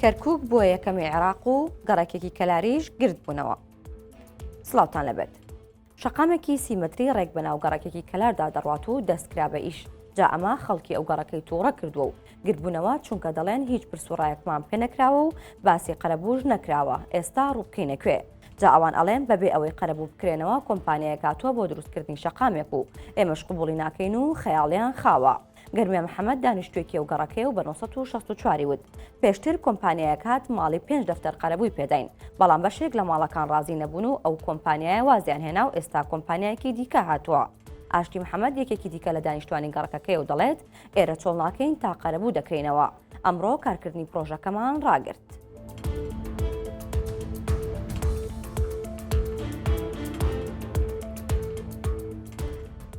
کەرکووک بووە یەکەمی عێراق و گەڕێکێکی کەلاریش گرت بوونەوە. سڵاوتان لەبێت. شەقامێکی سیمەتری ڕێک بەناو گەڕێکێکی کەلاردا دەڕوات و دەستکرا بە ئیش. جا ئەمە خەڵکی ئەو گەڕەکەی تووڕە کردووە و گرتبوونەوە چونکە دەڵێن هیچ پرسوڕایەکمان پێ نەکراوە و باسی قەرەبووش نەکراوە، ئێستا ڕووبکەینە کوێ. جا ئەوان ئەڵێن بەبێ ئەوەی قەرەبوو بکرێنەوە کۆمپانیایەک هاتووە بۆ دروستکردنی شەقامێک و ئێمەش قبوڵی ناکەین و خەیاڵیان خاوە. گەرمێ محەممەد دانیشتوێکی ئەو گەڕەکەی و بە 1964 وت پێشتر کۆمپانیایەک هات ماڵی 5 دەفتەر قەرەبووی پێداین، بەڵام بەشێک لە ماڵەکان ڕازی نەبوون و ئەو کۆمپانیایە وازیان هێنا و ئێستا کۆمپانیایەکی دیکە هاتووە. ئاشتی محەممەد یەکێکی دیکە لە دانیشتوانی گەڕەکەکەی و دەڵێت ئێرە چۆڵ ناکەین تا قەرەبوو دەکەینەوە. ئەمڕۆ کارکردنی پرۆژەکەمان ڕاگرت.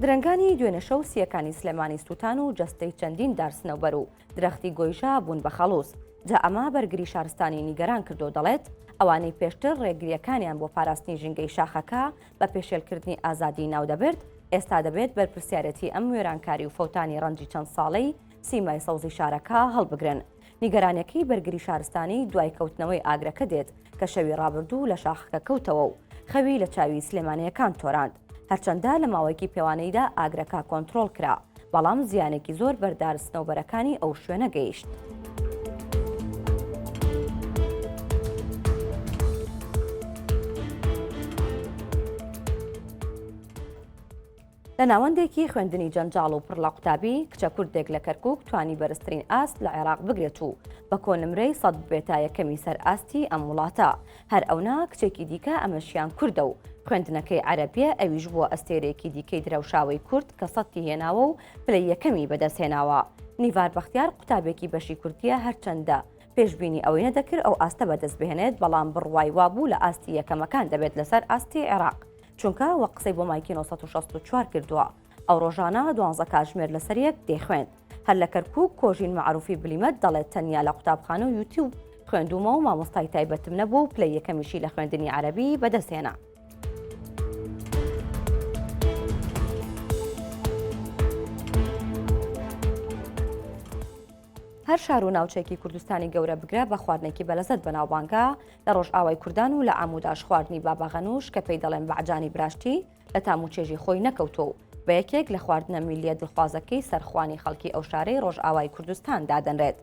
درەنگانی دوێنە شەو سیەکانی سلێمانی سووتان و جەستەی چەندین دارسنەوبەر و درەختی گۆیژە بوون بە خەڵووس. جا ئەمە بەرگری شارستانی نیگەران کردو دەڵێت ئەوانەی پێشتر ڕێگریەکانیان بۆ پاراستنی ژینگەی شاخەکە بە پێشێلکردنی ئازادی ناو دەبرد، ئێستا دەبێت بەرپرسیارەتی ئەم وێرانکاری و فەوتانی ڕەنجی چەند ساڵەی سیمای سەوزی شارەکە هەڵبگرن. نیگەرانەکەی بەرگری شارستانی دوای کەوتنەوەی ئاگرەکە دێت کە شەوی ڕابردوو لە شاخەکە کەوتەوە و خەوی لە چاوی سلێمانیەکان تۆراند. هەرچەندە لە ماوەیەکی پێوانەیدا ئاگرەکە کۆنتڕۆڵ کرا، بەڵام زیانێکی زۆر بەردار سنەوبەرەکانی ئەو شوێنە گەیشت. لە ناوەندێکی خوێندنی جەنجاڵ و پڕ لە قوتابی کچە کوردێک لە کەرکووک توانی بەرزترین ئاست لە عێراق بگرێت و بە کۆنمرەی 100 بێتە یەکەمی سەر ئاستی ئەم وڵاتە. هەر ئەونا کچێکی دیکە ئەمەشیان کووردە و خوێندنەکەی عەرەبیە ئەویش بووە ئەستێرەیەکی دیکەی درەوشاوی کورد کە سەدی هێناوە و پلەی یەکەمی بەدەستهێناوە. نیڤار بەختیار قوتابێکی بەشی کوردیە هەرچەندە پێشبینی ئەوەی نەدەکرد ئەو ئاستە بەدەست بهێنێت، بەڵام بڕوای وابوو لە ئاستی یەکەمەکان دەبێت لەسەر ئاستی عێراق، چونکە وە قسەی بۆ مایکی 1964 کردووە. ئەو ڕۆژانە 12 کاتژمێر لەسەر یەک دەیخوێند. هەر لە کەرکووک کۆژین مەعروفی بلیمەت دەڵێت تەنیا لە قوتابخانە و یوتیوب خوێندومە و مامۆستای تایبەتم نەبوو و پلەی یەکەمیشی لە خوێندنی عەرەبی بەدەستهێنا. هەر شار و ناوچەیەکی کوردستانی گەورە بگرە بە خواردنێکی بەلەزەت بەناوبانگە لە ڕۆژئاوای کوردان و لە ئاموداش خواردنی باباغەنووش کە پێی دەڵێن بەعجانی براشتی لە تاموچێژی خۆی نەکەوتۆ بە یەکێک لە خواردنە میلیە دڵخوازەکەی سەرخوانی خەڵکی ئەو شارەی ڕۆژئاوای کوردستان دادەنرێت.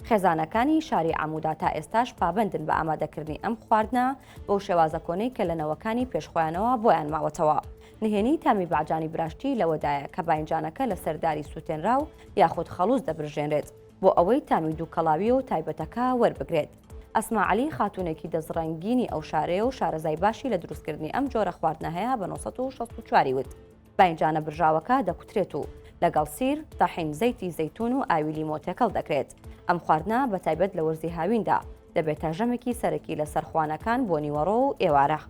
خێزانەکانی شاری ئامودا تا ئێستاش پابندن بە ئامادەکردنی ئەم خواردنە بەو شێوازە کۆنەی کە لە نەوەکانی پێشخۆیانەوە بۆیان ماوەتەوە. نهێنی تامی بەعجانی براشتی لەوەدایە کە باینجانەکە لە سەرداری سووتێنرا و یاخود خەڵووز دەبرژێنرێت بۆ ئەوەی تامی دووکەڵاوی و تایبەتەکە وەربگرێت. ئەسماعەلی خاتونێکی دەزڕەنگینی ئەو شارەیە و شارەزای باشی لە دروستکردنی ئەم جۆرە خواردنە هەیە بە 1964 وت. باینجانە برژاوەکە دەکوترێت و لەگەڵ سیر، تەحین، زەیتی زەیتون و ئاوی لیمۆ تێکەڵ دەکرێت. ئەم خواردنە بە تایبەت لە وەرزی هاویندا دەبێتە ژەمێکی سەرەکی لە سەرخوانەکان بۆ نیوەڕۆ و ئێوارە.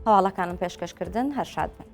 هەواڵەکانم پێشکەشکردن هەر شاد بن.